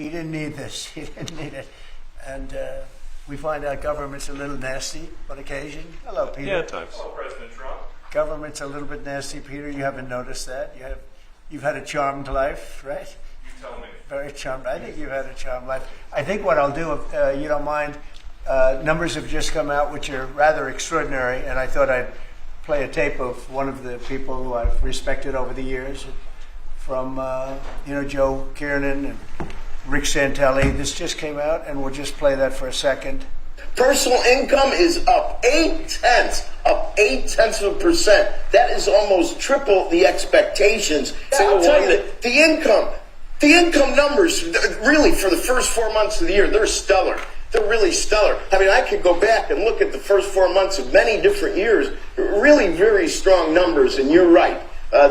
He didn't need this. He didn't need it. And we find out government's a little nasty on occasion. Hello, Peter. Yeah, at times. Hello, President Trump. Government's a little bit nasty, Peter. You haven't noticed that. You've had a charmed life, right? You tell me. Very charmed. I think you've had a charmed life. I think what I'll do, if you don't mind, numbers have just come out which are rather extraordinary, and I thought I'd play a tape of one of the people who I've respected over the years, from Joe Kiernan and Rick Santelli. This just came out, and we'll just play that for a second. Personal income is up 0.8%. That is almost triple the expectations. I'll tell you that the income numbers, really, for the first 4 months of the year, they're stellar. They're really stellar. I mean, I could go back and look at the first 4 months of many different years. Really very strong numbers, and you're right.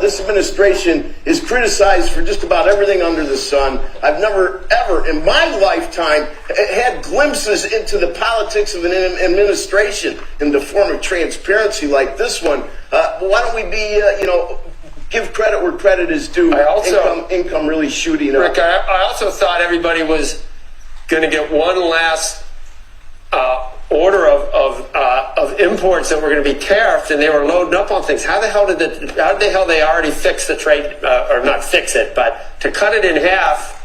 This administration is criticized for just about everything under the sun. I've never, ever in my lifetime had glimpses into the politics of an administration in the form of transparency like this one. Why don't we be, give credit where credit is due. Income really shooting up. Rick, I also thought everybody was going to get one last order of imports that were going to be tariffed, and they were loading up on things. How the hell they already fix the trade, or not fix it, but to cut it in half?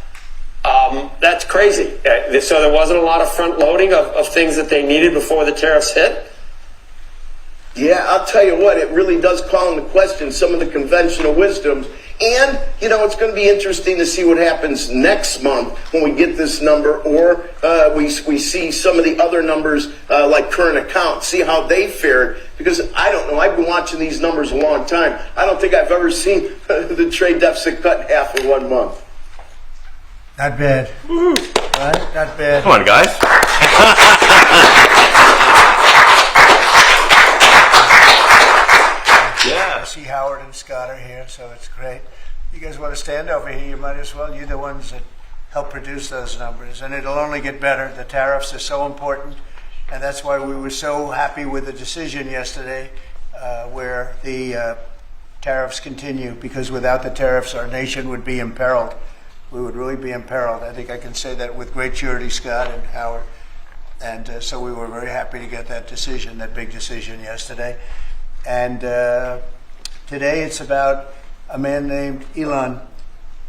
That's crazy. So there wasn't a lot of front loading of things that they needed before the tariffs hit. Yeah, I'll tell you what, it really does call into question some of the conventional wisdoms. And, it's going to be interesting to see what happens next month when we get this number, or we see some of the other numbers like current accounts, see how they fared. Because I don't know, I've been watching these numbers a long time. I don't think I've ever seen the trade deficit cut in half in 1 month. Not bad. Woo. Right? Not bad. Come on, guys. Yeah. I see Howard and Scott are here, so it's great. You guys want to stand over here? You might as well. You're the ones that help produce those numbers, and it'll only get better. The tariffs are so important, and that's why we were so happy with the decision yesterday where the tariffs continue, because without the tariffs, our nation would be imperiled. We would really be imperiled. I think I can say that with great surety, Scott and Howard. And so we were very happy to get that decision, that big decision yesterday. And today it's about a man named Elon,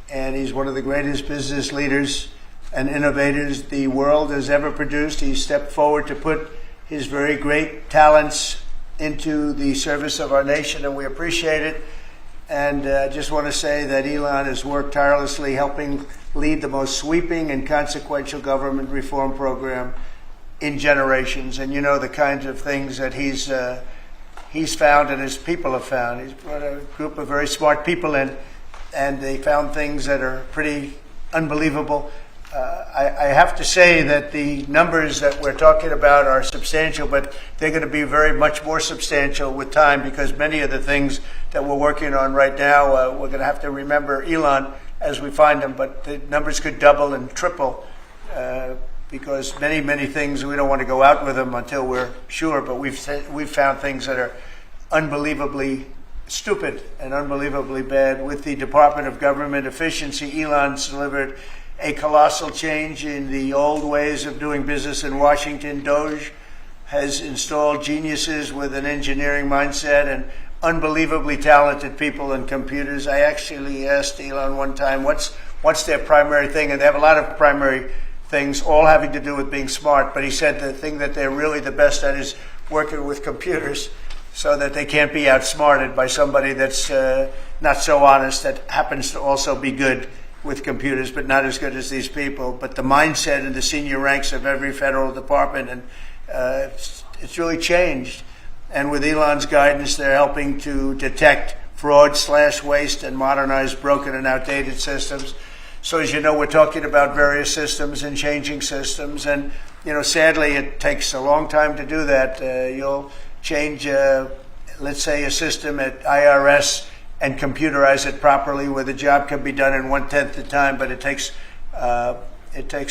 and he's one of the greatest business leaders and innovators the world has ever produced. He stepped forward to put his very great talents into the service of our nation, and we appreciate it. And I just want to say that Elon has worked tirelessly helping lead the most sweeping and consequential government reform program in generations. And the kinds of things that he's found and his people have found. He's brought a group of very smart people in, and they found things that are pretty unbelievable. I have to say that the numbers that we're talking about are substantial, but they're going to be very much more substantial with time, because many of the things that we're working on right now, we're going to have to remember Elon as we find them, but the numbers could double and triple because many things, we don't want to go out with them until we're sure, but we've found things that are unbelievably stupid and unbelievably bad. With the Department of Government Efficiency, Elon's delivered a colossal change in the old ways of doing business in Washington. DOGE has installed geniuses with an engineering mindset and unbelievably talented people in computers. I actually asked Elon one time, what's their primary thing? And they have a lot of primary things, all having to do with being smart. But he said the thing that they're really the best at is working with computers, so that they can't be outsmarted by somebody that's not so honest, that happens to also be good with computers, but not as good as these people. But the mindset in the senior ranks of every federal department, and it's really changed. And with Elon's guidance, they're helping to detect fraud/waste and modernize broken and outdated systems. So as you know, we're talking about various systems and changing systems. And, sadly, it takes a long time to do that. You'll change, let's say, a system at IRS and computerize it properly, where the job can be done in 1/10 the time, but it takes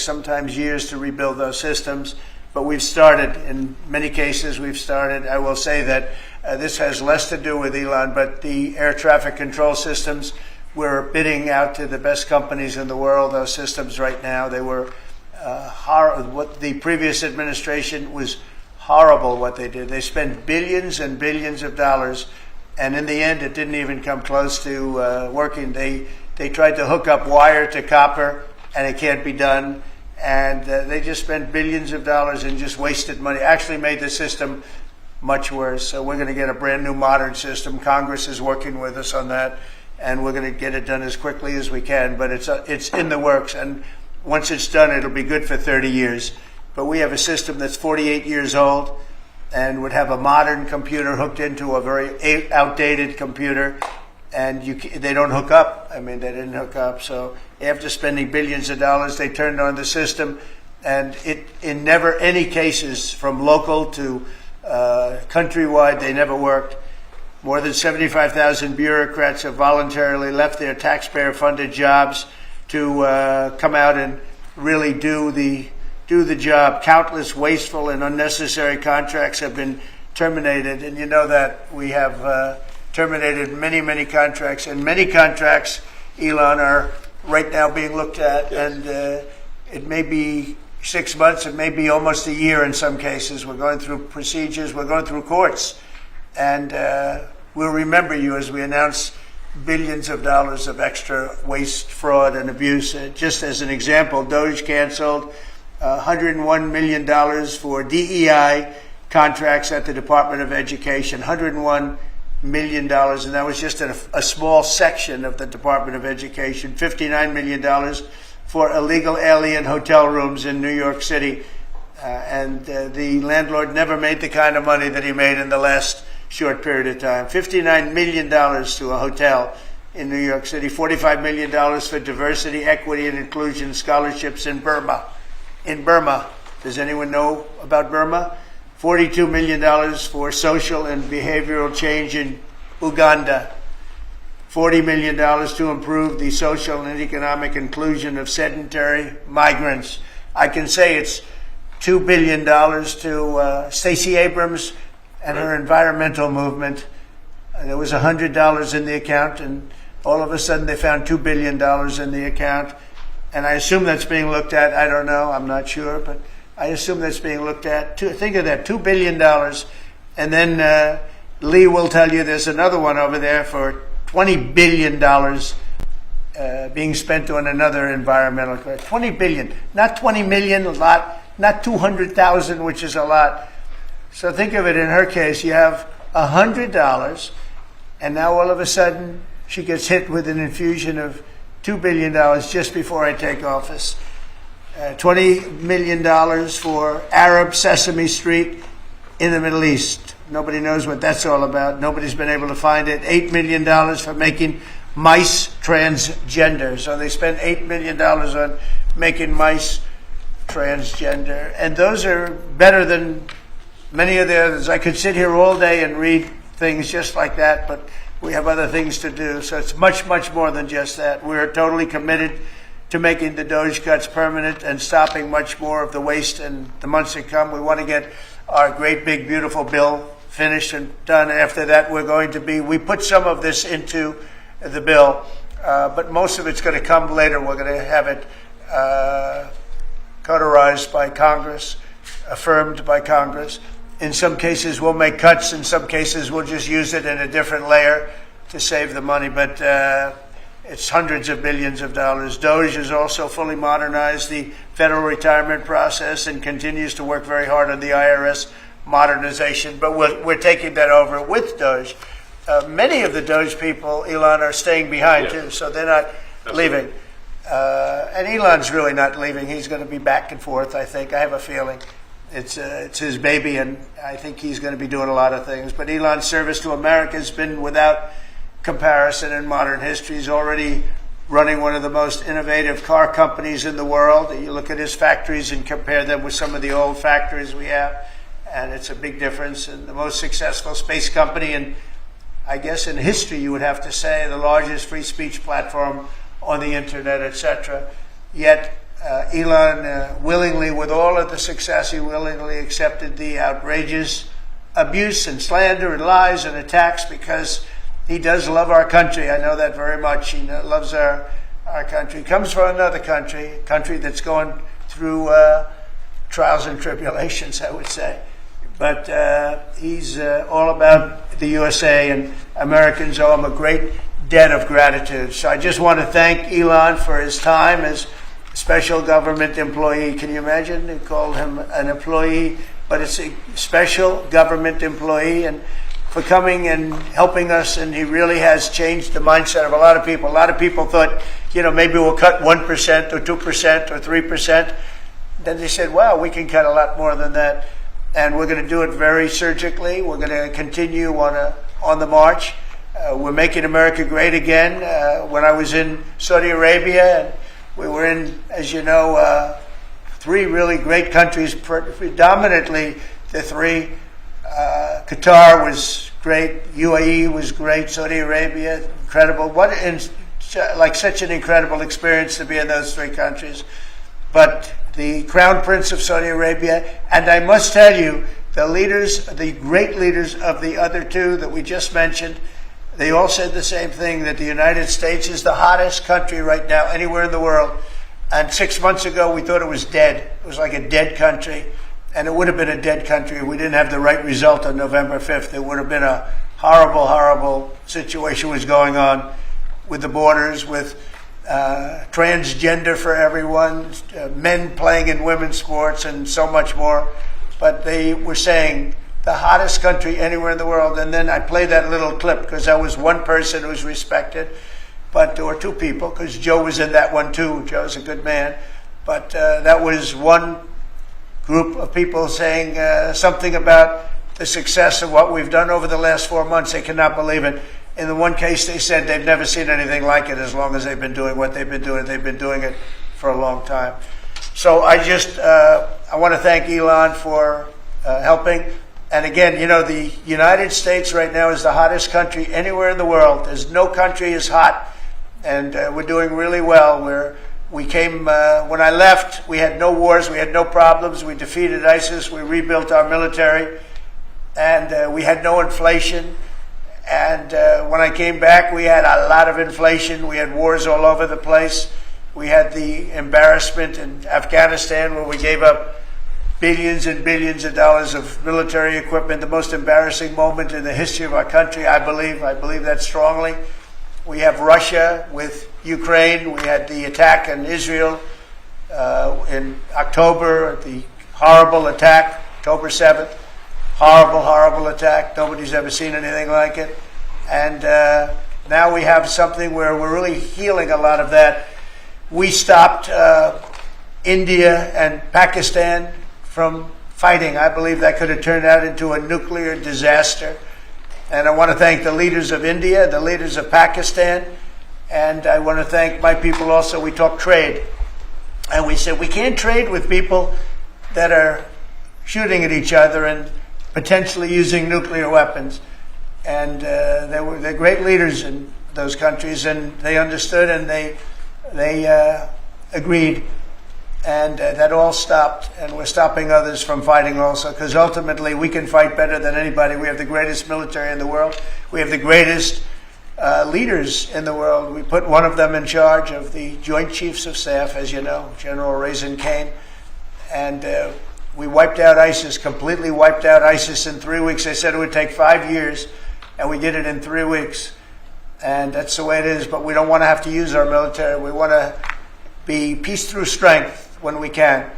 sometimes years to rebuild those systems. But we've started. In many cases, we've started. I will say that this has less to do with Elon, but the air traffic control systems, we're bidding out to the best companies in the world, those systems right now. They were what the previous administration was horrible what they did. They spent billions and billions of dollars, and in the end it didn't even come close to working. They tried to hook up wire to copper, and it can't be done. And they just spent billions of dollars and just wasted money. Actually made the system much worse. So we're going to get a brand new modern system. Congress is working with us on that, and we're going to get it done as quickly as we can. But it's in the works, and once it's done, it'll be good for 30 years. But we have a system that's 48 years old and would have a modern computer hooked into a very outdated computer, and they don't hook up. I mean, they didn't hook up. So after spending billions of dollars, they turned on the system, and it in never any cases from local to countrywide, they never worked. More than 75,000 bureaucrats have voluntarily left their taxpayer-funded jobs to come out and really do the job. Countless wasteful and unnecessary contracts have been terminated, and you know that we have terminated many contracts, and many contracts, Elon, are right now being looked at, and it may be 6 months, it may be almost a year in some cases. We're going through procedures, we're going through courts, and we'll remember you as we announce billions of dollars of extra waste, fraud, and abuse. Just as an example, DOGE canceled $101 million for DEI contracts at the Department of Education, $101 million, and that was just a small section of the Department of Education. $59 million for illegal alien hotel rooms in New York City, and the landlord never made the kind of money that he made in the last short period of time. $59 million to a hotel in New York City. $45 million for diversity, equity, and inclusion scholarships in Burma. In Burma, does anyone know about Burma? $42 million for social and behavioral change in Uganda. $40 million to improve the social and economic inclusion of sedentary migrants. I can say it's $2 billion to Stacey Abrams and her environmental movement. There was $100 in the account, and all of a sudden they found $2 billion in the account. And I assume that's being looked at. I don't know. I'm not sure, but I assume that's being looked at. Think of that, $2 billion. And then Lee will tell you there's another one over there for $20 billion being spent on another environmental correction. $20 billion, not 20 million, a lot, not 200,000, which is a lot. So think of it, in her case, you have $100, and now all of a sudden she gets hit with an infusion of $2 billion just before I take office. $20 million for Arab Sesame Street in the Middle East. Nobody knows what that's all about. Nobody's been able to find it. $8 million for making mice transgender. So they spent $8 million on making mice transgender. And those are better than many of the others. I could sit here all day and read things just like that, but we have other things to do. So it's much more than just that. We're totally committed to making the DOGE cuts permanent and stopping much more of the waste in the months to come. We want to get our great big beautiful bill finished and done. After that, we put some of this into the bill, but most of it's going to come later. We're going to have it cauterized by Congress, affirmed by Congress. In some cases, we'll make cuts. In some cases, we'll just use it in a different layer to save the money. But it's hundreds of billions of dollars. DOGE has also fully modernized the federal retirement process and continues to work very hard on the IRS modernization. But we're taking that over with DOGE. Many of the DOGE people, Elon, are staying behind too, so they're not leaving. And Elon's really not leaving. He's going to be back and forth, I think. I have a feeling. It's his baby, and I think he's going to be doing a lot of things. But Elon's service to America has been without comparison in modern history. He's already running one of the most innovative car companies in the world. You look at his factories and compare them with some of the old factories we have, and it's a big difference. And the most successful space company, and I guess in history you would have to say the largest free speech platform on the internet, etc. Yet Elon willingly, with all of the success, he willingly accepted the outrageous abuse and slander and lies and attacks because he does love our country. I know that very much. He loves our country. He comes from another country, a country that's going through trials and tribulations, I would say. But he's all about the USA, and Americans owe him a great debt of gratitude. So I just want to thank Elon for his time as special government employee. Can you imagine? They called him an employee, but it's a special government employee, and for coming and helping us. And he really has changed the mindset of a lot of people. A lot of people thought, maybe we'll cut 1% or 2% or 3%. Then they said, wow, we can cut a lot more than that. And we're going to do it very surgically. We're going to continue on the march. We're making America great again. When I was in Saudi Arabia, and we were in, as you know, 3 really great countries, predominantly the 3. Qatar was great, UAE was great, Saudi Arabia, incredible. Such an incredible experience to be in those 3 countries. But the Crown Prince of Saudi Arabia, and I must tell you, the great leaders of the other 2 that we just mentioned, they all said the same thing, that the United States is the hottest country right now anywhere in the world. And 6 months ago, we thought it was dead. It was like a dead country. And it would have been a dead country if we didn't have the right result on November 5th. It would have been a horrible, horrible situation was going on with the borders, with transgender for everyone, men playing in women's sports, and so much more. But they were saying the hottest country anywhere in the world. And then I played that little clip because I was one person who was respected, but there were 2 people, because Joe was in that one too. Joe's a good man. But that was one group of people saying something about the success of what we've done over the last 4 months. They cannot believe it. In the one case, they said they've never seen anything like it as long as they've been doing what they've been doing. They've been doing it for a long time. So I want to thank Elon for helping. And again, the United States right now is the hottest country anywhere in the world. There's no country as hot, and we're doing really well. We came, when I left, we had no wars, we had no problems, we defeated ISIS, we rebuilt our military, and we had no inflation. And when I came back, we had a lot of inflation, we had wars all over the place. We had the embarrassment in Afghanistan where we gave up billions and billions of dollars of military equipment, the most embarrassing moment in the history of our country, I believe. I believe that strongly. We have Russia with Ukraine. We had the attack in Israel in October, the horrible attack, October 7th. Horrible, horrible attack. Nobody's ever seen anything like it. And now we have something where we're really healing a lot of that. We stopped India and Pakistan from fighting. I believe that could have turned out into a nuclear disaster. And I want to thank the leaders of India, the leaders of Pakistan, and I want to thank my people also. We talked trade, and we said we can't trade with people that are shooting at each other and potentially using nuclear weapons. And they're great leaders in those countries, and they understood, and they agreed. And that all stopped, and we're stopping others from fighting also, because ultimately we can fight better than anybody. We have the greatest military in the world. We have the greatest leaders in the world. We put one of them in charge of the Joint Chiefs of Staff, as you know, General Raisin Kane. And we wiped out ISIS, completely wiped out ISIS in 3 weeks. They said it would take 5 years, and we did it in 3 weeks. And that's the way it is, but we don't want to have to use our military. We want to be peace through strength when we can,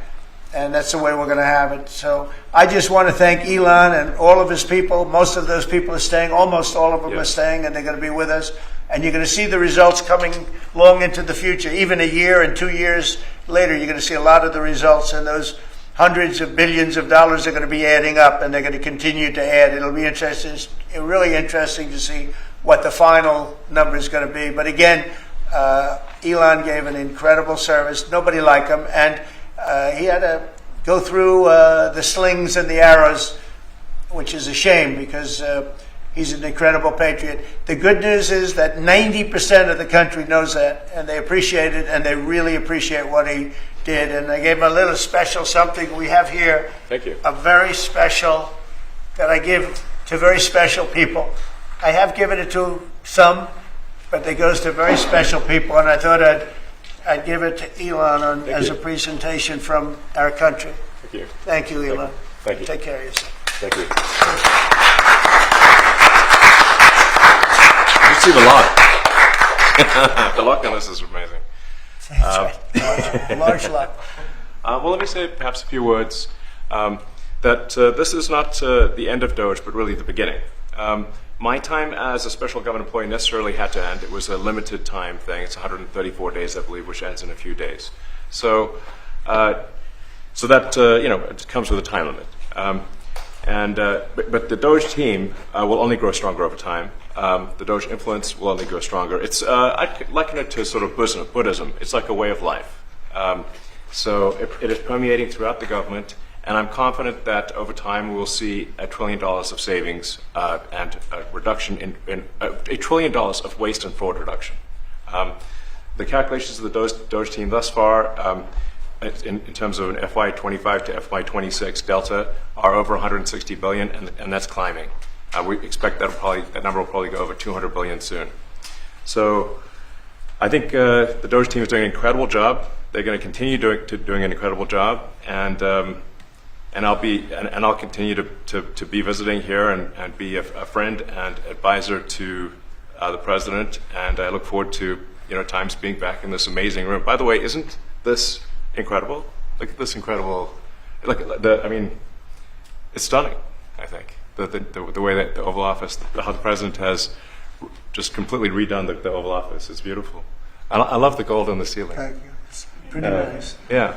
and that's the way we're going to have it. So I just want to thank Elon and all of his people. Most of those people are staying, almost all of them are staying, and they're going to be with us. And you're going to see the results coming long into the future. Even a year and 2 years later, you're going to see a lot of the results, and those hundreds of billions of dollars are going to be adding up, and they're going to continue to add. It'll be interesting, really interesting to see what the final number is going to be. But again, Elon gave an incredible service. Nobody like him, and he had to go through the slings and the arrows, which is a shame because he's an incredible patriot. The good news is that 90% of the country knows that, and they appreciate it, and they really appreciate what he did. And I gave him a little special something we have here. Thank you. A very special that I give to very special people. I have given it to some, but it goes to very special people, and I thought I'd give it to Elon as a presentation from our country. Thank you. Thank you, Elon. Thank you. Take care of yourself. Thank you. You received a lot. The luck on this is amazing. That's right. Large luck. Well, let me say perhaps a few words that this is not the end of DOGE, but really the beginning. My time as a special government employee necessarily had to end. It was a limited time thing. It's 134 days, I believe, which ends in a few days. So that it comes with a time limit. But the DOGE team will only grow stronger over time. The DOGE influence will only grow stronger. I'd liken it to sort of Buddhism. It's like a way of life. So it is permeating throughout the government, and I'm confident that over time we will see $1 trillion of savings and a reduction in $1 trillion of waste and fraud reduction. The calculations of the DOGE team thus far, in terms of an FY25 to FY26 delta, are over 160 billion, and that's climbing. We expect that number will probably go over 200 billion soon. So I think the DOGE team is doing an incredible job. They're going to continue doing an incredible job, and I'll continue to be visiting here and be a friend and advisor to the president. And I look forward to times being back in this amazing room. By the way, isn't this incredible? Look at this incredible. It's stunning. I think the way that the Oval Office, how the president has just completely redone the Oval Office. It's beautiful. I love the gold on the ceiling. Thank you. It's pretty nice. Yeah.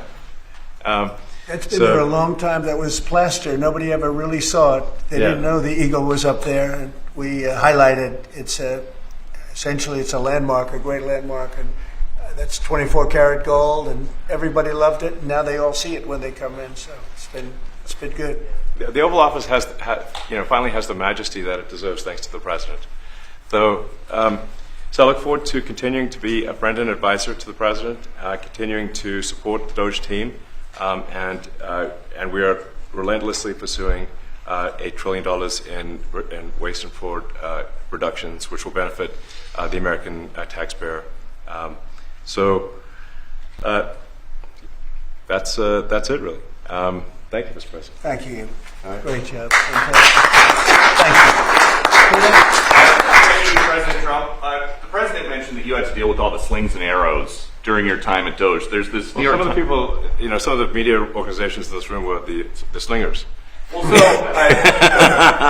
It's been there a long time. That was plaster. Nobody ever really saw it. They didn't know the eagle was up there. And we highlighted. Essentially it's a landmark, a great landmark, and that's 24 karat gold, and everybody loved it. And now they all see it when they come in. So it's been good. The Oval Office finally has the majesty that it deserves, thanks to the president. So I look forward to continuing to be a friend and advisor to the president, continuing to support the DOGE team, and we are relentlessly pursuing $8 trillion in waste and fraud reductions, which will benefit the American taxpayer. That's it, really. Thank you, Mr. President. Thank you. Right. Great job. Fantastic. Thank Thank you, President Trump. The president mentioned that you had to deal with all the slings and arrows during your time at DOGE. There's this New York some of the people, some of the media organizations in this room were the slingers. Well, so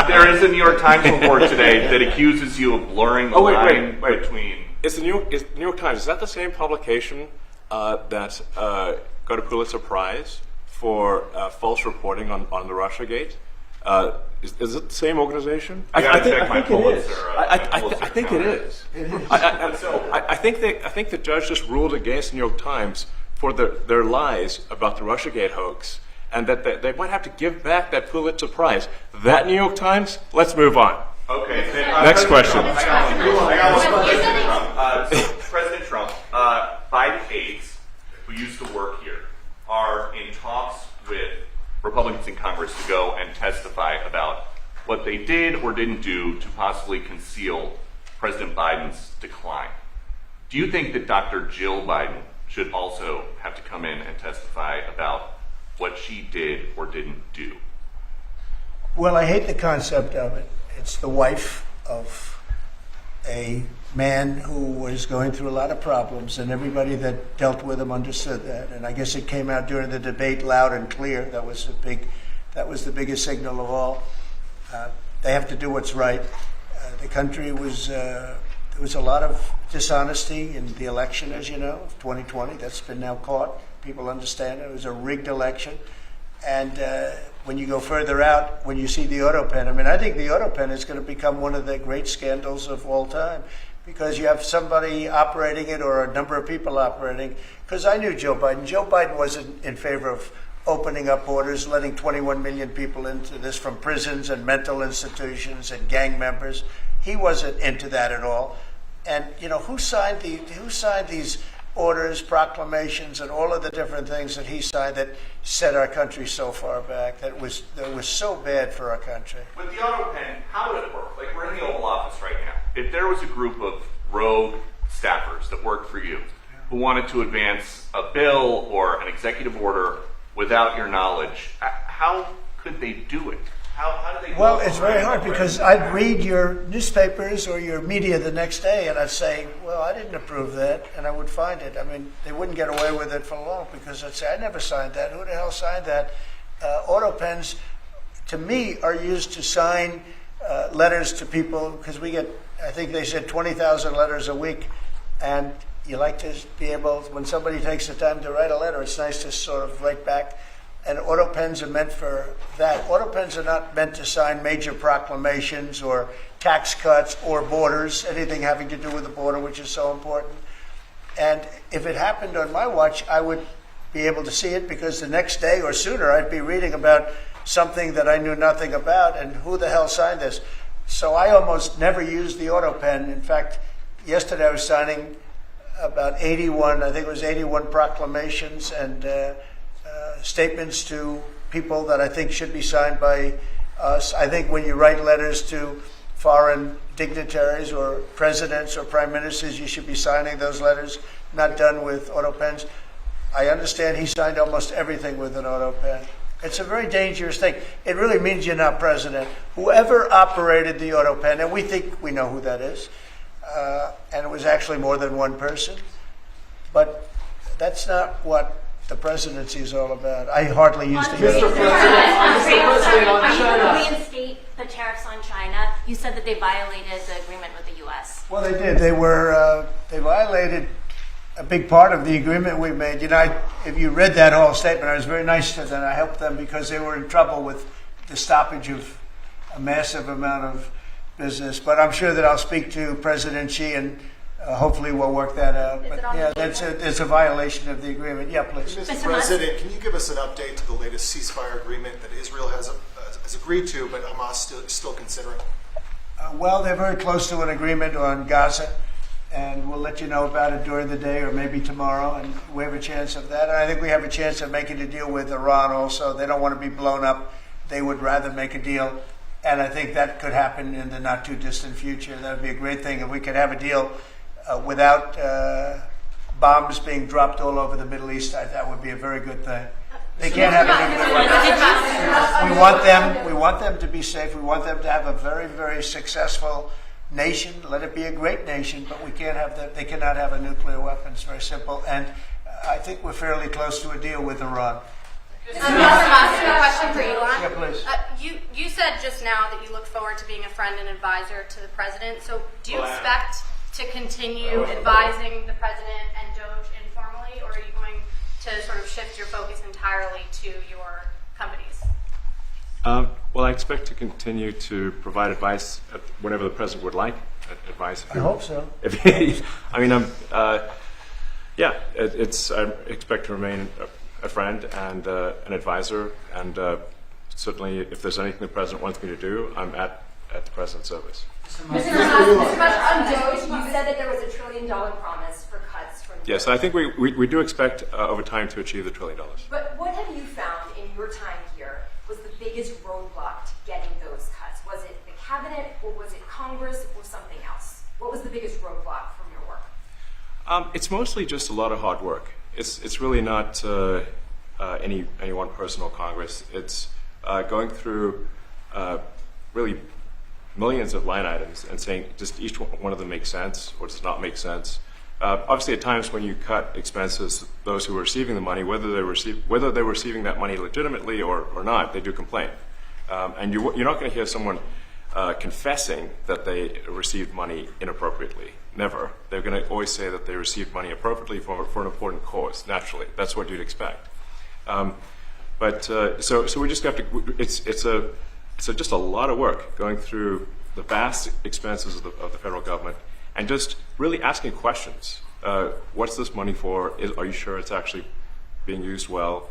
there is a New York Times report today that accuses you of blurring the line between. It's the New York Times. Is that the same publication that got a Pulitzer Prize for false reporting on the Russiagate? Is it the same organization? I think it is. I think it is. I think the judge just ruled against the New York Times for their lies about the Russiagate hoax, and that they might have to give back that Pulitzer Prize. That New York Times. Let's move on. Okay. Next question. President Trump, 5 aides who used to work here are in talks with Republicans in Congress to go and testify about what they did or didn't do to possibly conceal President Biden's decline. Do you think that Dr. Jill Biden should also have to come in and testify about what she did or didn't do? Well, I hate the concept of it. It's the wife of a man who was going through a lot of problems, and everybody that dealt with him understood that. And I guess it came out during the debate loud and clear. That was the biggest signal of all. They have to do what's right. The country was there was a lot of dishonesty in the election, as you know, of 2020. That's been now caught. People understand it was a rigged election. And when you go further out, when you see the autopen, I think the autopen is going to become one of the great scandals of all time, because you have somebody operating it or a number of people operating. Because I knew Joe Biden. Joe Biden wasn't in favor of opening up borders, letting 21 million people into this from prisons and mental institutions and gang members. He wasn't into that at all. And who signed these orders, proclamations, and all of the different things that he signed that set our country so far back, that was so bad for our country. With the auto pen, how would it work? Like, we're in the Oval Office right now. If there was a group of rogue staffers that worked for you who wanted to advance a bill or an executive order without your knowledge, how could they do it? How do they do Well, it? it's very hard because I'd read your newspapers or your media the next day and I'd say, well, I didn't approve that, and I would find it. I mean, they wouldn't get away with it for long because I'd say, I never signed that. Who the hell signed that? Auto pens, to me, are used to sign letters to people because we get, I think they said 20,000 letters a week, and you like to be able, when somebody takes the time to write a letter, it's nice to sort of write back. And auto pens are meant for that. Auto pens are not meant to sign major proclamations or tax cuts or borders, anything having to do with the border, which is so important. And if it happened on my watch, I would be able to see it because the next day or sooner I'd be reading about something that I knew nothing about and who the hell signed this. So I almost never used the auto pen. In fact, yesterday I was signing about 81, I think it was 81 proclamations and statements to people that I think should be signed by us. I think when you write letters to foreign dignitaries or presidents or prime ministers, you should be signing those letters, not done with auto pens. I understand he signed almost everything with an auto pen. It's a very dangerous thing. It really means you're not president. Whoever operated the auto pen, and we think we know who that is, and it was actually more than one person, but that's not what the presidency is all about. I hardly used to hear Mr. that. President, on Are you China. going to reinstate the tariffs on China? You said that they violated the agreement with the U.S. Well, they did. They violated a big part of the agreement we made. You know, if you read that whole statement, I was very nice to them. I helped them because they were in trouble with the stoppage of a massive amount of business. But I'm sure that I'll speak to President Xi and hopefully we'll work that out. But yeah, it's a violation of the agreement. Yeah, please. Mr. President, can you give us an update to the latest ceasefire agreement that Israel has agreed to, but Hamas is still considering? Well, they're very close to an agreement on Gaza, and we'll let you know about it during the day or maybe tomorrow, and we have a chance of that. And I think we have a chance of making a deal with Iran also. They don't want to be blown up. They would rather make a deal, and I think that could happen in the not-too-distant future. That would be a great thing if we could have a deal without bombs being dropped all over the Middle East. That would be a very good thing. They can't have a nuclear weapon. We want them to be safe. We want them to have a very, very successful nation. Let it be a great nation, but we can't have that. They cannot have a nuclear weapon. It's very simple. And I think we're fairly close to a deal with Iran. Mr. Musk, a question for Elon. Yeah, please. You said just now that you look forward to being a friend and advisor to the president. So do you expect to continue advising the president and DOGE informally, or are you going to sort of shift your focus entirely to your companies? Well, I expect to continue to provide advice whenever the president would like advice. I hope so. I mean, I expect to remain a friend and an advisor, and certainly if there's anything the president wants me to do, I'm at the president's service. Mr. Musk, on DOGE, you said that there was $1 trillion promise for cuts from. Yes, I think we do expect over time to achieve the $1 trillion. But what have you found in your time here was the biggest roadblock to getting those cuts? Was it the cabinet, or was it Congress, or something else? What was the biggest roadblock from your work? It's mostly just a lot of hard work. It's really not any one person or Congress. It's going through really millions of line items and saying just each one of them makes sense or does not make sense. Obviously, at times when you cut expenses, those who are receiving the money, whether they're receiving that money legitimately or not, they do complain. And you're not going to hear someone confessing that they received money inappropriately. Never. They're going to always say that they received money appropriately for an important cause. Naturally, that's what you'd expect. So we just have to. It's just a lot of work going through the vast expenses of the federal government and just really asking questions. What's this money for? Are you sure it's actually being used well?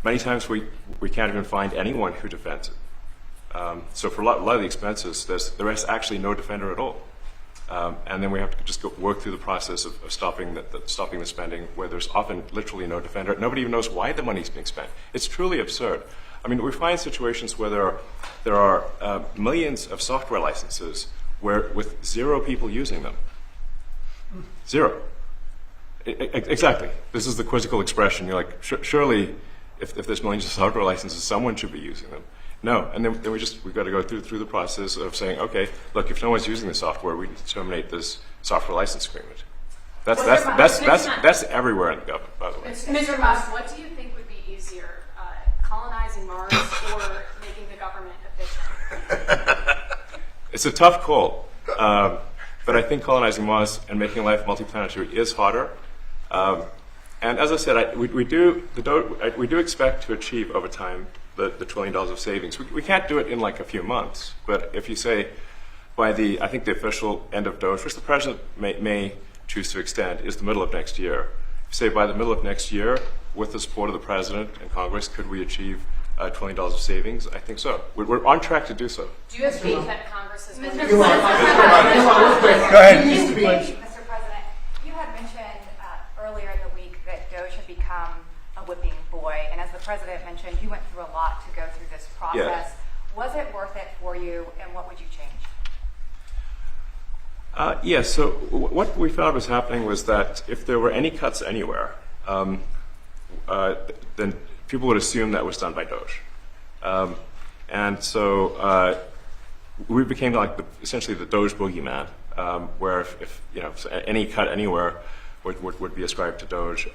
Many times we can't even find anyone who defends it. So for a lot of the expenses, there is actually no defender at all. And then we have to just work through the process of stopping the spending, where there's often literally no defender. Nobody even knows why the money's being spent. It's truly absurd. I mean, we find situations where there are millions of software licenses with 0 people using them. 0. Exactly. This is the quizzical expression. You're like, surely, if there's millions of software licenses, someone should be using them. No, and then we've got to go through the process of saying, okay, look, if no one's using the software, we need to terminate this software license agreement. That's everywhere in the government, by the way. Mr. Musk, what do you think would be easier, colonizing Mars or making the government efficient? It's a tough call, but I think colonizing Mars and making life multiplanetary is harder. And as I said, we do expect to achieve over time the $1 trillion of savings. We can't do it in like a few months, but if you say by I think the official end of DOGE, which the president may choose to extend, is the middle of next year. If you say by the middle of next year, with the support of the president and Congress, could we achieve $1 trillion of savings? I think so. We're on track to do so. Do you have faith that Congress is going to Go ahead. Mr. President, you had mentioned earlier in the week that DOGE had become a whipping boy, and as the President mentioned, you went through a lot to go through this process. Yes. Was it worth it for you, and what would you change? Yes, so what we found was happening was that if there were any cuts anywhere, then people would assume that was done by DOGE. And so we became like essentially the DOGE boogeyman, where if any cut anywhere would be ascribed to DOGE.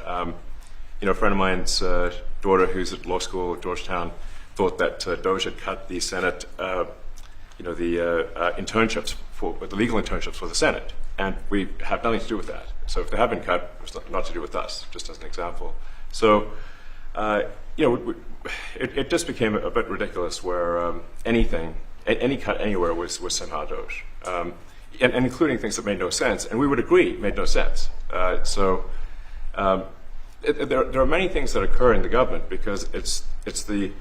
A friend of mine's daughter, who's at law school at Georgetown, thought that DOGE had cut the Senate, internships the legal internships for the Senate, and we have nothing to do with that. So if they have been cut, it's not to do with us, just as an example. So, it just became a bit ridiculous where any cut anywhere was somehow DOGE, and including things that made no sense, and we would agree made no sense. There are many things that occur in the government because it's the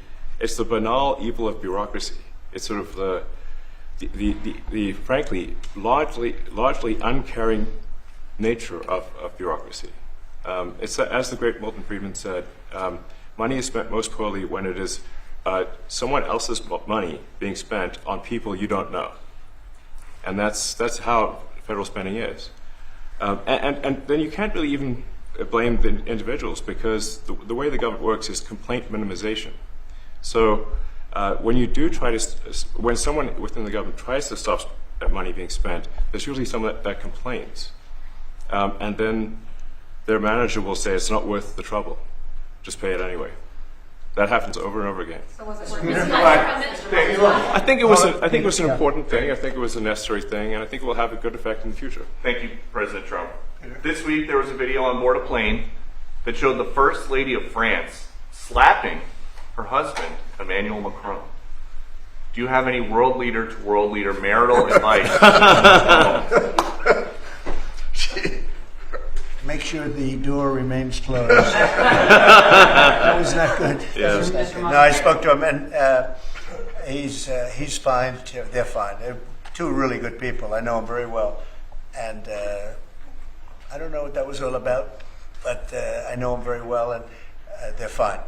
banal evil of bureaucracy. It's sort of the frankly largely uncaring nature of bureaucracy. It's as the great Milton Friedman said, money is spent most poorly when it is someone else's money being spent on people you don't know, and that's how federal spending is. And then you can't really even blame the individuals because the way the government works is complaint minimization. So when you do when someone within the government tries to stop money being spent, there's usually someone that complains. And then their manager will say, it's not worth the trouble. Just pay it anyway. That happens over and over again. So was it worth Thank I think it was an important thing. I think it was a necessary thing, and I think it will have a good effect in the future. Thank you, President Trump. This week there was a video on board a plane that showed the First Lady of France slapping her husband, Emmanuel Macron. Do you have any world leader to world leader marital advice? Make sure the door remains closed. That was not good. Yes. No, I spoke to him, and he's fine. They're fine. They're two really good people. I know them very well, and I don't know what that was all about, but I know them very well, and they're fine.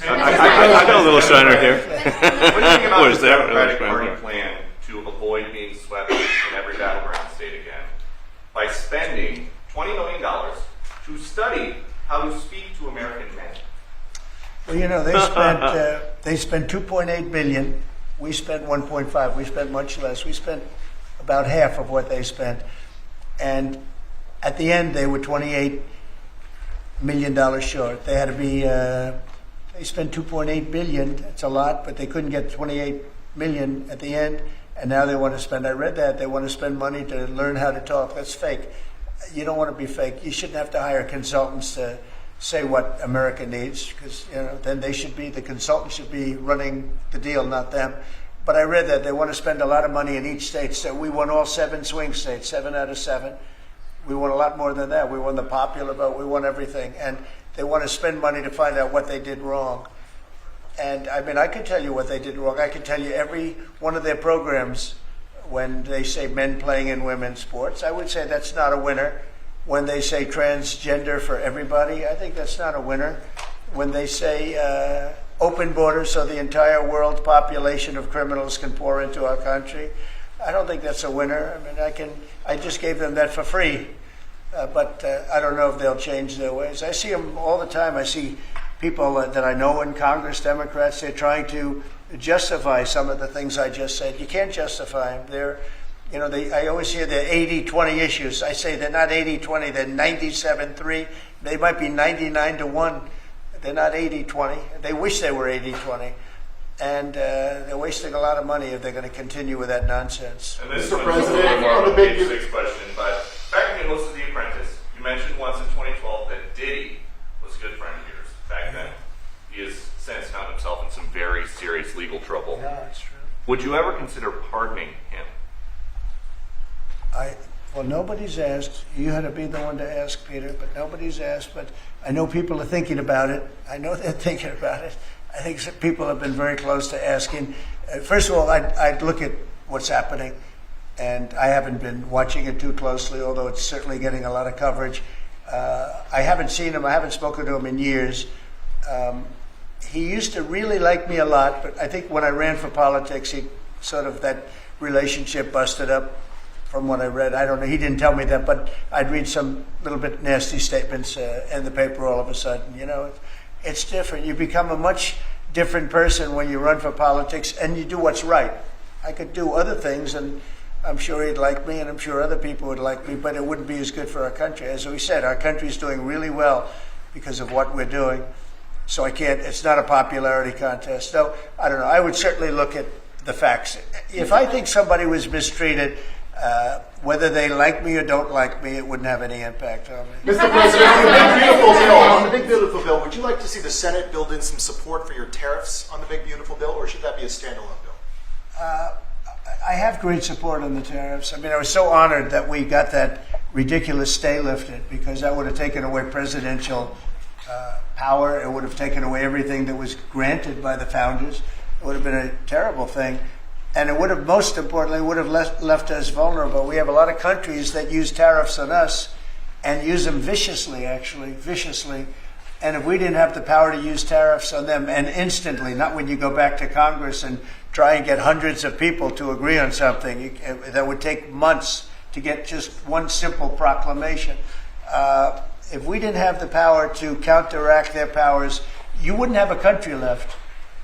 I got a little shiner here. What do you think about Was the there? Democratic Party plan to avoid being swept in every battleground state again by spending $20 million to study how to speak to American men? Well, they spent $2.8 billion. We spent 1.5. We spent much less. We spent about half of what they spent, and at the end they were $28 million short. They had to be. They spent $2.8 billion. It's a lot, but they couldn't get $28 million at the end, and now they want to spend. I read that they want to spend money to learn how to talk. That's fake. You don't want to be fake. You shouldn't have to hire consultants to say what America needs, because then the consultants should be running the deal, not them. But I read that they want to spend a lot of money in each state. So we won all 7 swing states, 7 out of 7. We won a lot more than that. We won the popular vote. We won everything, and they want to spend money to find out what they did wrong. And I mean, I could tell you what they did wrong. I could tell you every one of their programs When they say men playing in women's sports, I would say that's not a winner. When they say transgender for everybody, I think that's not a winner. When they say open borders so the entire world population of criminals can pour into our country, I don't think that's a winner. I mean, I just gave them that for free, but I don't know if they'll change their ways. I see them all the time. I see people that I know in Congress, Democrats, they're trying to justify some of the things I just said. You can't justify them. I always hear the 80-20 issues. I say they're not 80-20, they're 97-3. They might be 99-1. They're not 80-20. They wish they were 80-20. And they're wasting a lot of money if they're going to continue with that nonsense. And this Mr. is President, more on of the a big- page 6 question, but back when you hosted The Apprentice, you mentioned once in 2012 that Diddy was a good friend of yours back then. He has since found himself in some very serious legal trouble. No, that's true. Would you ever consider pardoning him? Well, nobody's asked. You had to be the one to ask, Peter, but nobody's asked. But I know people are thinking about it. I know they're thinking about it. I think some people have been very close to asking. First of all, I'd look at what's happening, and I haven't been watching it too closely, although it's certainly getting a lot of coverage. I haven't seen him. I haven't spoken to him in years. He used to really like me a lot, but I think when I ran for politics, that relationship busted up. From what I read, I don't know. He didn't tell me that, but I'd read some little bit nasty statements in the paper all of a sudden. It's different. You become a much different person when you run for politics and you do what's right. I could do other things, and I'm sure he'd like me, and I'm sure other people would like me, but it wouldn't be as good for our country. As we said, our country's doing really well because of what we're doing. So it's not a popularity contest. So, I don't know. I would certainly look at the facts. If I think somebody was mistreated, whether they like me or don't like me, it wouldn't have any impact on me. Mr. President, on the big beautiful bill, would you like to see the Senate build in some support for your tariffs on the big beautiful bill, or should that be a standalone bill? I have great support on the tariffs. I mean, I was so honored that we got that ridiculous stay lifted, because that would have taken away presidential power. It would have taken away everything that was granted by the founders. It would have been a terrible thing. And it would have, most importantly, left us vulnerable. We have a lot of countries that use tariffs on us and use them viciously. And if we didn't have the power to use tariffs on them, and instantly, not when you go back to Congress and try and get hundreds of people to agree on something, that would take months to get just one simple proclamation. If we didn't have the power to counteract their powers, you wouldn't have a country left.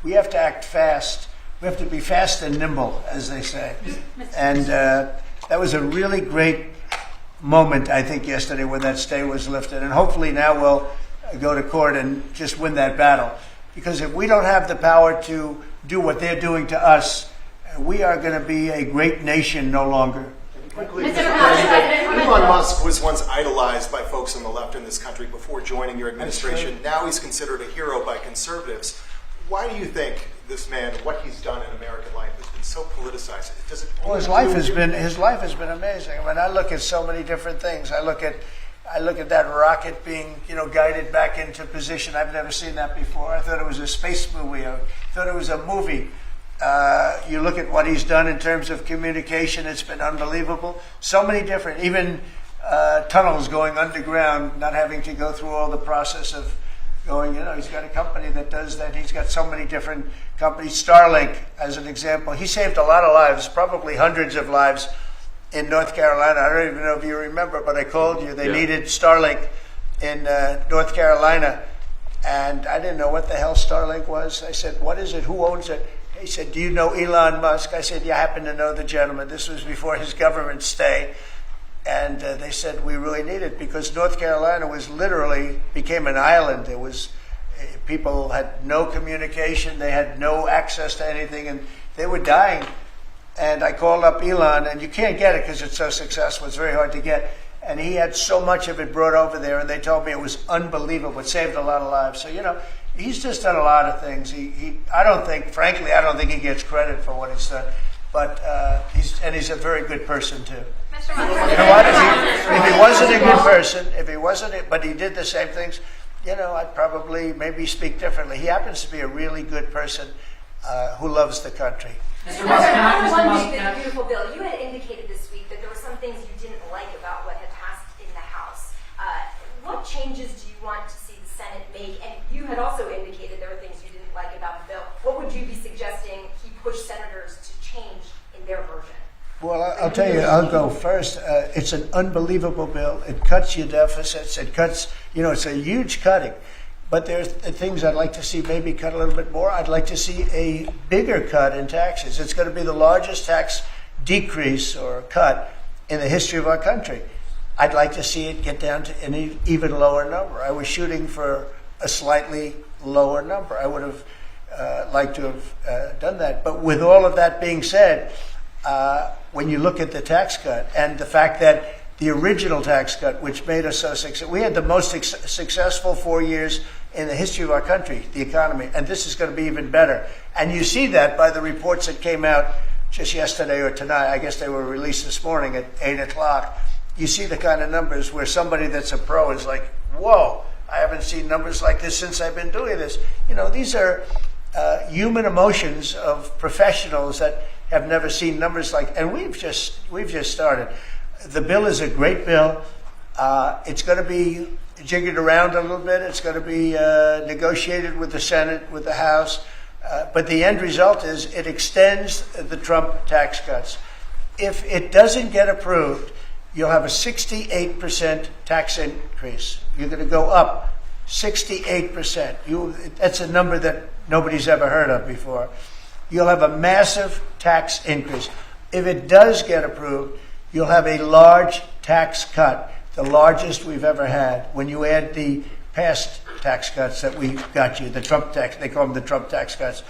We have to act fast. We have to be fast and nimble, as they say. And that was a really great moment, I think, yesterday when that stay was lifted. And hopefully now we'll go to court and just win that battle. Because if we don't have the power to do what they're doing to us, we are going to be a great nation no longer. Quickly, Mr. President, Elon Musk was once idolized by folks on the left in this country before joining your administration. Now he's considered a hero by conservatives. Why do you think this man, what he's done in American life, has been so politicized? Well, his life has been amazing. I mean, I look at so many different things. I look at that rocket being, guided back into position. I've never seen that before. I thought it was a space movie. I thought it was a movie. You look at what he's done in terms of communication. It's been unbelievable. So many different, even tunnels going underground, not having to go through all the process of going, he's got a company that does that. He's got so many different companies. Starlink, as an example, he saved a lot of lives, probably hundreds of lives in North Carolina. I don't even know if you remember, but I called you. They needed Starlink in North Carolina, and I didn't know what the hell Starlink was. I said, what is it? Who owns it? He said, do you know Elon Musk? I said, yeah, I happen to know the gentleman. This was before his government stay. And they said, we really need it, because North Carolina became an island. It was, people had no communication. They had no access to anything, and they were dying. And I called up Elon, and you can't get it because it's so successful. It's very hard to get. And he had so much of it brought over there, and they told me it was unbelievable. It saved a lot of lives. So, he's just done a lot of things. I don't think he gets credit for what he's done. But he's a very good person, too. Mr. Musk. You know what? If he wasn't a good person, but he did the same things, I'd probably maybe speak differently. He happens to be a really good person, who loves the country. Mr. One big, beautiful bill. You had indicated this week that there were some things you didn't like about what had passed in the House. What changes do you want to see the Senate make? And you had also indicated there were things you didn't like about the bill. What would you be suggesting he push senators to change in their version? Well, I'll tell you, I'll go first. It's an unbelievable bill. It cuts your deficits. It cuts, it's a huge cutting. But there's things I'd like to see maybe cut a little bit more. I'd like to see a bigger cut in taxes. It's going to be the largest tax decrease or cut in the history of our country. I'd like to see it get down to an even lower number. I was shooting for a slightly lower number. I would have liked to have done that. But with all of that being said, when you look at the tax cut and the fact that the original tax cut, which made us so successful, we had the most successful 4 years in the history of our country, the economy, and this is going to be even better. And you see that by the reports that came out just yesterday or tonight. I guess they were released this morning at 8 o'clock. You see the kind of numbers where somebody that's a pro is like, whoa, I haven't seen numbers like this since I've been doing this. These are human emotions of professionals that have never seen numbers like, and we've just started. The bill is a great bill. It's going to be jiggered around a little bit. It's going to be negotiated with the Senate, with the House. But the end result is it extends the Trump tax cuts. If it doesn't get approved, you'll have a 68% tax increase. You're going to go up 68%. That's a number that nobody's ever heard of before. You'll have a massive tax increase. If it does get approved, you'll have a large tax cut, the largest we've ever had. When you add the past tax cuts that we got you, the Trump tax, they call them the Trump tax cuts.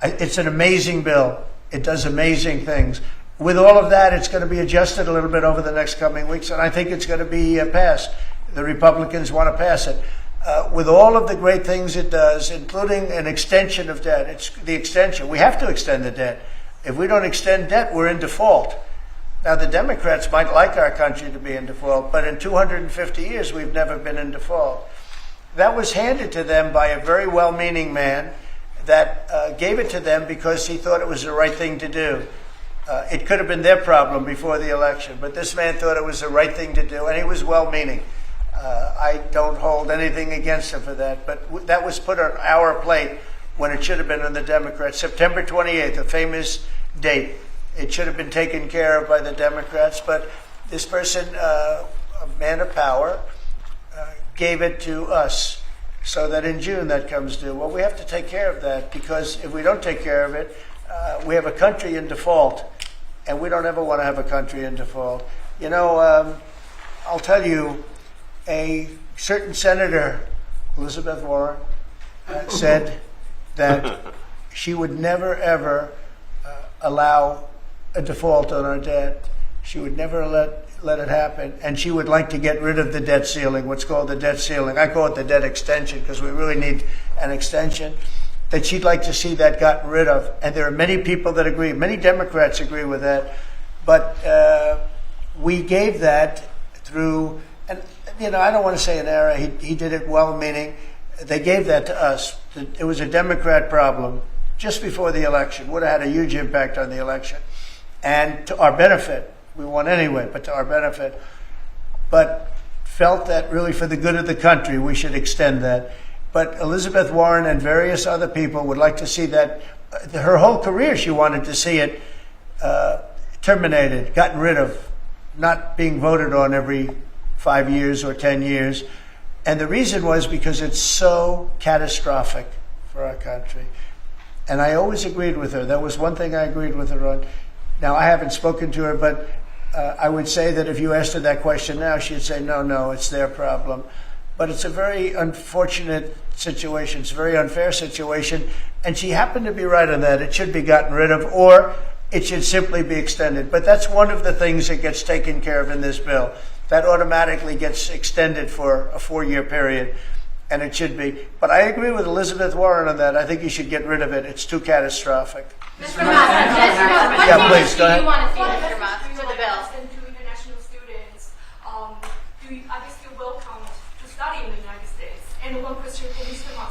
It's an amazing bill. It does amazing things. With all of that, it's going to be adjusted a little bit over the next coming weeks, and I think it's going to be passed. The Republicans want to pass it. With all of the great things it does, including an extension of debt, it's the extension. We have to extend the debt. If we don't extend debt, we're in default. Now, the Democrats might like our country to be in default, but in 250 years, we've never been in default. That was handed to them by a very well-meaning man that gave it to them because he thought it was the right thing to do. It could have been their problem before the election, but this man thought it was the right thing to do, and he was well-meaning. I don't hold anything against him for that, but that was put on our plate when it should have been on the Democrats. September 28th, a famous date. It should have been taken care of by the Democrats, but this person, a man of power, gave it to us so that in June that comes due. Well, we have to take care of that because if we don't take care of it, we have a country in default, and we don't ever want to have a country in default. I'll tell you, a certain senator, Elizabeth Warren, said that she would never, ever allow a default on our debt. She would never let it happen. And she would like to get rid of the debt ceiling, what's called the debt ceiling. I call it the debt extension because we really need an extension. That she'd like to see that gotten rid of. And there are many people that agree. Many Democrats agree with that. But we gave that through, and I don't want to say an error. He did it well-meaning. They gave that to us. It was a Democrat problem just before the election. Would have had a huge impact on the election. And to our benefit, we won anyway, but to our benefit. But felt that really for the good of the country, we should extend that. But Elizabeth Warren and various other people would like to see that. Her whole career, she wanted to see it terminated, gotten rid of, not being voted on every 5 years or 10 years. And the reason was because it's so catastrophic for our country. And I always agreed with her. That was one thing I agreed with her on. Now, I haven't spoken to her, but I would say that if you asked her that question now, she'd say, no, it's their problem. But it's a very unfortunate situation. It's a very unfair situation. And she happened to be right on that. It should be gotten rid of, or it should simply be extended. But that's one of the things that gets taken care of in this bill. That automatically gets extended for a 4-year period. And it should be. But I agree with Elizabeth Warren on that. I think you should get rid of it. It's too catastrophic. Mr. Musk, what Yeah, please, go ahead. do you want to see, Mr. Musk, to the bill? And to international students, are they still welcome to study in the United States? And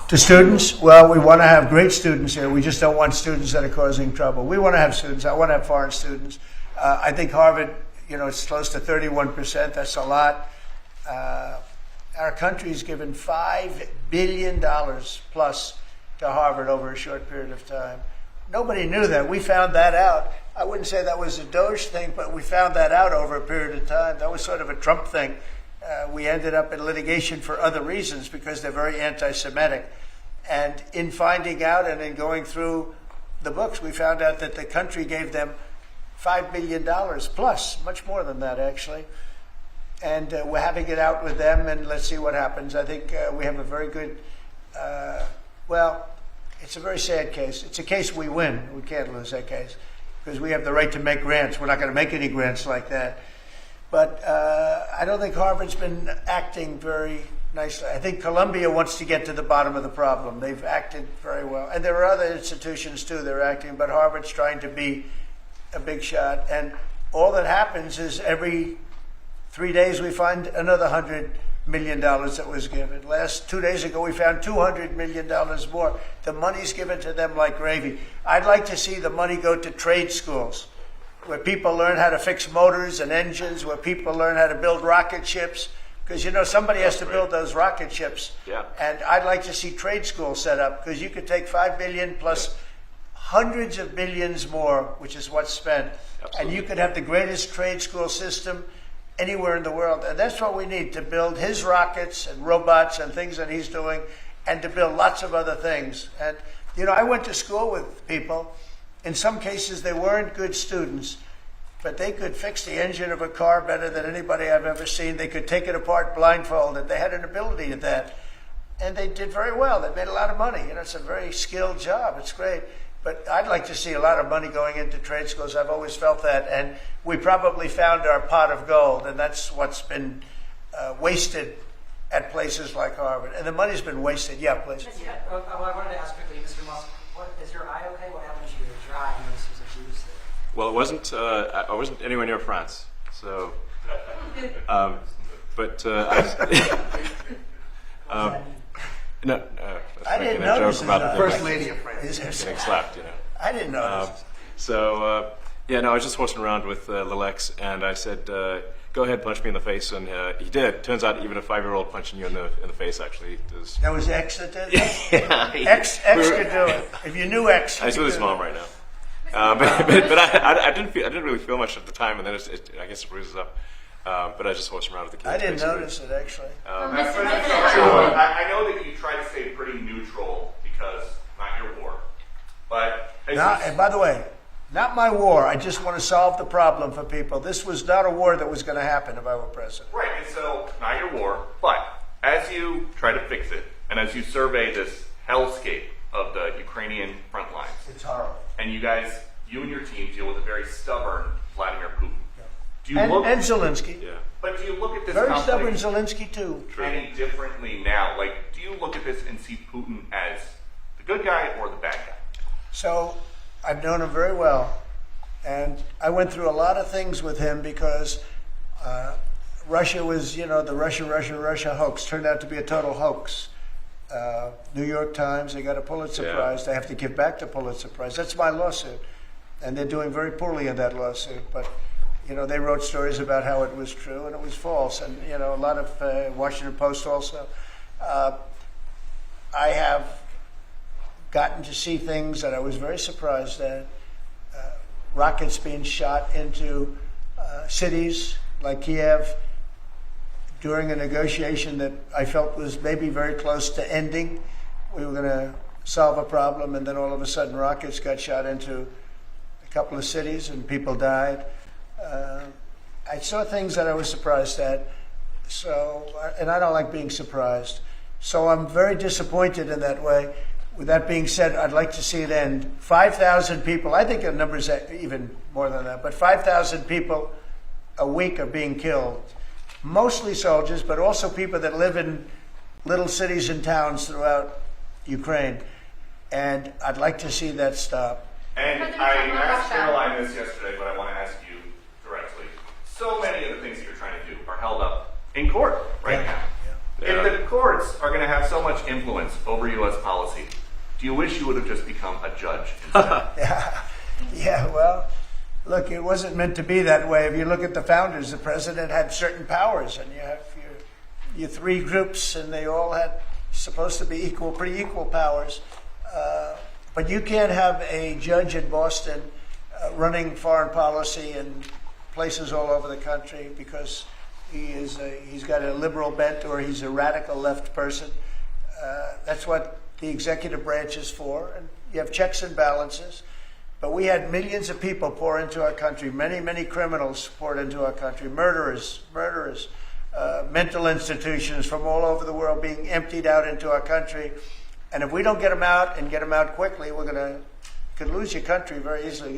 To students, well, we want to have great students here. We just don't want students that are causing trouble. We want to have students. I want to have foreign students. I think Harvard, it's close to 31%. That's a lot. Our country's given $5 billion plus to Harvard over a short period of time. Nobody knew that. We found that out. I wouldn't say that was a DOGE thing, but we found that out over a period of time. That was sort of a Trump thing. We ended up in litigation for other reasons because they're very anti-Semitic. And in finding out and in going through the books, we found out that the country gave them $5 billion plus, much more than that, actually. And we're having it out with them, and let's see what happens. I think we have a very good, it's a very sad case. It's a case we win. We can't lose that case because we have the right to make grants. We're not going to make any grants like that. But I don't think Harvard's been acting very nicely. I think Columbia wants to get to the bottom of the problem. They've acted very well. And there are other institutions, too, that are acting, but Harvard's trying to be a big shot. And all that happens is every 3 days we find another $100 million that was given. 2 days ago we found $200 million more. The money's given to them like gravy. I'd like to see the money go to trade schools, where people learn how to fix motors and engines, where people learn how to build rocket ships, because somebody has to build those rocket ships. Yeah. And I'd like to see trade schools set up, because you could take $5 billion plus hundreds of billions more, which is what's spent, and you could have the greatest trade school system anywhere in the world. And that's what we need to build his rockets and robots and things that he's doing, and to build lots of other things. And, I went to school with people. In some cases, they weren't good students, but they could fix the engine of a car better than anybody I've ever seen. They could take it apart blindfolded. They had an ability at that. And they did very well. They made a lot of money. It's a very skilled job. It's great. But I'd like to see a lot of money going into trade schools. I've always felt that. And we probably found our pot of gold, and that's what's been wasted at places like Harvard. And the money's been wasted. Yeah, please. Yeah. Well, I wanted to ask quickly, Mr. Musk, is your eye okay? What happened to your eye? I noticed there was a bruise there. Well, it wasn't. I wasn't anywhere near France, so. No, I didn't notice about the First Lady of France getting slapped. I didn't notice. I was just horsing around with Lil X, and I said, "Go ahead, punch me in the face," and he did. Turns out, even a 5-year-old punching you in the face actually does. That was X that did that? Yeah, X could do it. If you knew X, I was with his mom right now. But I didn't really feel much at the time, and then I guess it bruises up. But I just horsed around with the kids. I didn't basically. notice it, actually. I know that you try to stay pretty neutral because not your war. But And by the way, not my war. I just want to solve the problem for people. This was not a war that was going to happen if I were president. right, and so not your war. But as you try to fix it, and as you survey this hellscape of the Ukrainian front lines, It's horrible. and you and your team deal with a very stubborn Vladimir Putin. Do you And Zelensky? Yeah. But do you look at this Very conflict stubborn Zelensky, too. any differently now? Like, do you look at this and see Putin as the good guy or the bad guy? So I've known him very well. And I went through a lot of things with him because Russia was, the Russia hoax turned out to be a total hoax. New York Times, they got a Pulitzer Prize. They have to give back the Pulitzer Prize. That's my lawsuit. And they're doing very poorly in that lawsuit. But they wrote stories about how it was true and it was false. And, a lot of Washington Post also. I have gotten to see things that I was very surprised at. Rockets being shot into cities like Kiev during a negotiation that I felt was maybe very close to ending. We were going to solve a problem, and then all of a sudden rockets got shot into a couple of cities and people died. I saw things that I was surprised at, and I don't like being surprised. So I'm very disappointed in that way. With that being said, I'd like to see it end. 5,000 people, I think the number's even more than that, but 5,000 people a week are being killed. Mostly soldiers, but also people that live in little cities and towns throughout Ukraine. And I'd like to see that stop. And I asked Caroline this yesterday, but I want to ask you directly. So many of the things that you're trying to do are held up in court right now. If the courts are going to have so much influence over U.S. policy, do you wish you would have just become a judge instead? Yeah, well, look, it wasn't meant to be that way. If you look at the founders, the president had certain powers, and you have your three groups, and they all had supposed to be pretty equal powers. But you can't have a judge in Boston running foreign policy in places all over the country because he's got a liberal bent or he's a radical left person. That's what the executive branch is for, and you have checks and balances. But we had millions of people pour into our country, many criminals poured into our country, murderers, mental institutions from all over the world being emptied out into our country. And if we don't get them out and get them out quickly, could lose your country very easily.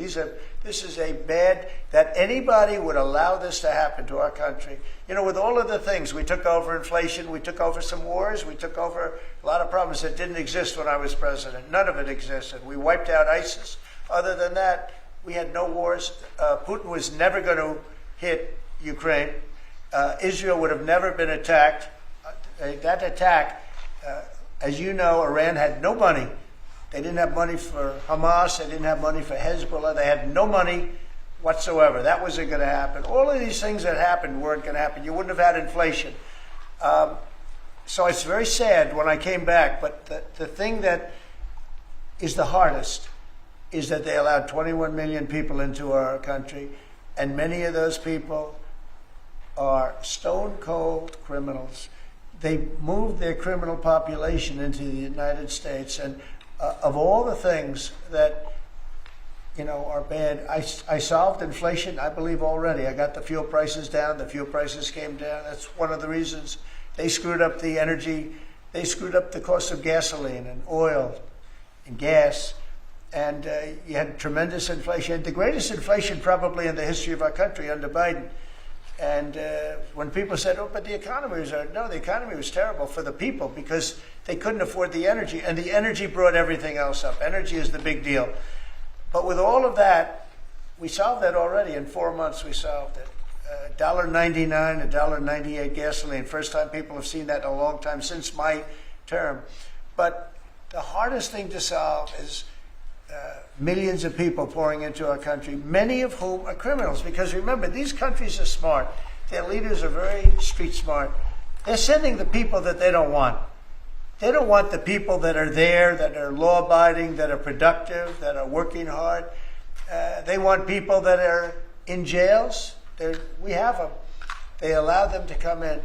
This is a bad, that anybody would allow this to happen to our country. You know, with all of the things, we took over inflation, we took over some wars, we took over a lot of problems that didn't exist when I was president. None of it existed. We wiped out ISIS. Other than that, we had no wars. Putin was never going to hit Ukraine. Israel would have never been attacked. That attack, as you know, Iran had no money. They didn't have money for Hamas. They didn't have money for Hezbollah. They had no money whatsoever. That wasn't going to happen. All of these things that happened weren't going to happen. You wouldn't have had inflation. So it's very sad when I came back. But the thing that is the hardest is that they allowed 21 million people into our country, and many of those people are stone-cold criminals. They moved their criminal population into the United States, and of all the things that are bad, I solved inflation, I believe, already. I got the fuel prices down. The fuel prices came down. That's one of the reasons. They screwed up the energy. They screwed up the cost of gasoline and oil and gas. And you had tremendous inflation, the greatest inflation probably in the history of our country under Biden. And when people said, oh, but the economy was, no, the economy was terrible for the people because they couldn't afford the energy. And the energy brought everything else up. Energy is the big deal. But with all of that, we solved that already. In 4 months, we solved it. $1.99, $1.98 gasoline. First time people have seen that in a long time since my term. But the hardest thing to solve is millions of people pouring into our country, many of whom are criminals. Because remember, these countries are smart. Their leaders are very street smart. They're sending the people that they don't want. They don't want the people that are there, that are law-abiding, that are productive, that are working hard. They want people that are in jails. We have them. They allow them to come in.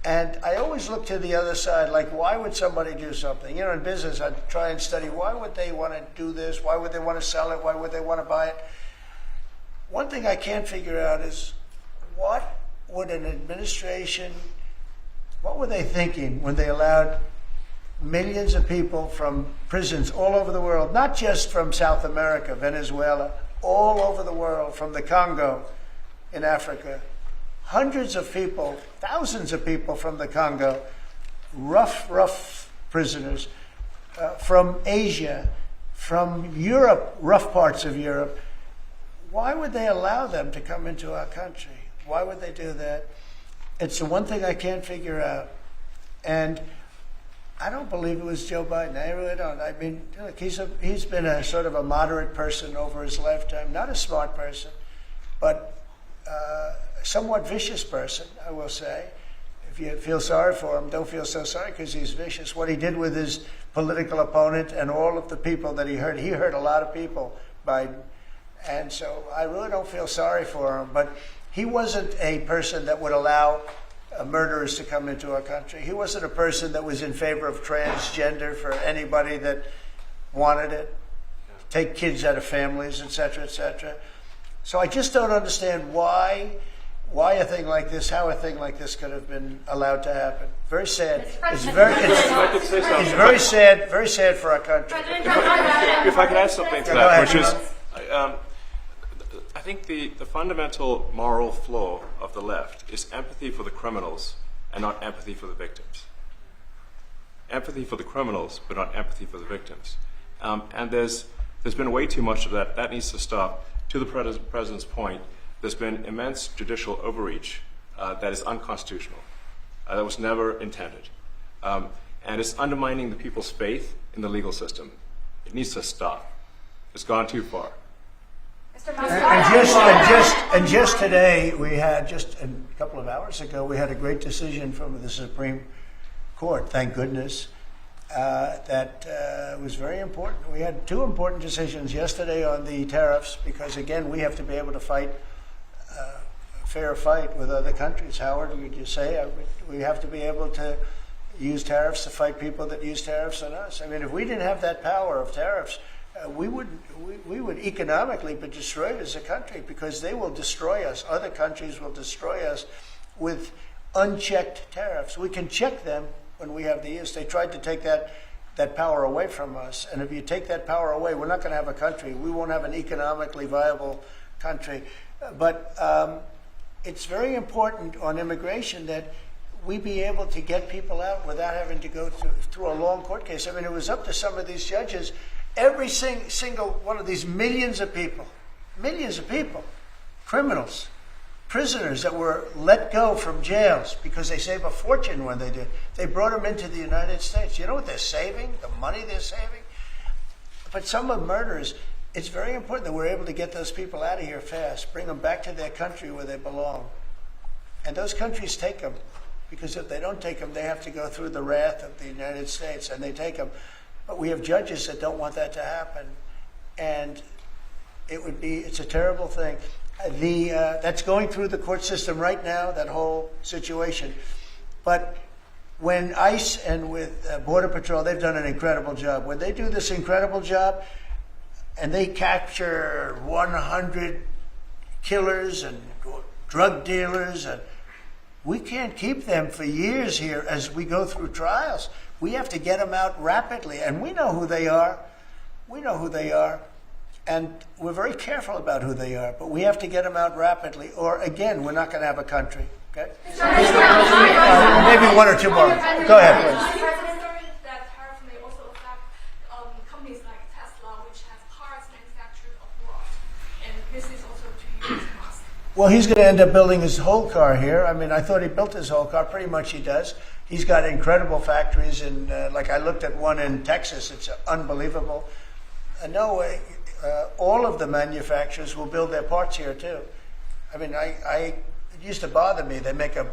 And I always look to the other side, like, why would somebody do something? In business, I try and study, why would they want to do this? Why would they want to sell it? Why would they want to buy it? One thing I can't figure out is, what would an administration, what were they thinking when they allowed millions of people from prisons all over the world, not just from South America, Venezuela, all over the world, from the Congo in Africa, hundreds of people, thousands of people from the Congo, rough prisoners, from Asia, from Europe, rough parts of Europe. Why would they allow them to come into our country? Why would they do that? It's the one thing I can't figure out. And I don't believe it was Joe Biden. I really don't. I mean, look, he's been a sort of a moderate person over his lifetime, not a smart person, but somewhat vicious person, I will say. If you feel sorry for him, don't feel so sorry because he's vicious. What he did with his political opponent and all of the people that he hurt a lot of people, Biden. And so I really don't feel sorry for him. But he wasn't a person that would allow murderers to come into our country. He wasn't a person that was in favor of transgender for anybody that wanted it, take kids out of families, et cetera, et cetera. So I just don't understand why a thing like this, how a thing like this could have been allowed to happen. Very sad. It's very sad for our country. If I could add something to that, which is, I think the fundamental moral flaw of the left is empathy for the criminals and not empathy for the victims. Empathy for the criminals, but not empathy for the victims. And there's been way too much of that. That needs to stop. To the president's point, there's been immense judicial overreach that is unconstitutional. That was never intended. And it's undermining the people's faith in the legal system. It needs to stop. It's gone too far. Mr. Musk, And just today, we had, just a couple of hours ago, we had a great decision from the Supreme Court, thank goodness, that was very important. We had two important decisions yesterday on the tariffs, because again, we have to be able to fight a fair fight with other countries. Howard, would you say? We have to be able to use tariffs to fight people that use tariffs on us. I mean, if we didn't have that power of tariffs, we would economically be destroyed as a country, because they will destroy us. Other countries will destroy us with unchecked tariffs. We can check them when we have the use. They tried to take that power away from us. And if you take that power away, we're not going to have a country. We won't have an economically viable country. But it's very important on immigration that we be able to get people out without having to go through a long court case. I mean, it was up to some of these judges. Every single one of these millions of people, criminals, prisoners that were let go from jails because they save a fortune when they did. They brought them into the United States. You know what they're saving? The money they're saving? But some of murderers, it's very important that we're able to get those people out of here fast, bring them back to their country where they belong. And those countries take them, because if they don't take them, they have to go through the wrath of the United States, and they take them. But we have judges that don't want that to happen, and it's a terrible thing. That's going through the court system right now, that whole situation. But when ICE and with Border Patrol, they've done an incredible job. When they do this incredible job, and they capture 100 killers and drug dealers, and we can't keep them for years here as we go through trials. We have to get them out rapidly, and we know who they are. And we're very careful about who they are, but we have to get them out rapidly, or again, we're not going to have a country. Okay? Maybe one or two more. Go ahead, please. That tariff may also affect companies like Tesla, which has cars manufactured abroad, and this is also to use Musk. Well, he's going to end up building his whole car here. I mean, I thought he built his whole car. Pretty much he does. He's got incredible factories in, like I looked at one in Texas. It's unbelievable. No way. All of the manufacturers will build their parts here too. I mean, it used to bother me. They make a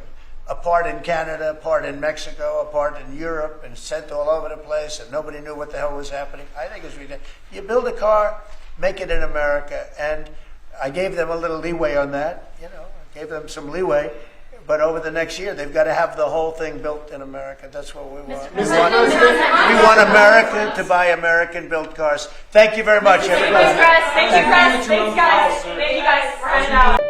part in Canada, a part in Mexico, a part in Europe, and sent all over the place, and nobody knew what the hell was happening. I think it's ridiculous. You build a car, make it in America, and I gave them a little leeway on that. I gave them some leeway. But over the next year, they've got to have the whole thing built in America. That's what we want. We want America to buy American-built cars. Thank you very much, everybody. Thanks, guys. Thanks, guys. Thank you, guys. We're heading out.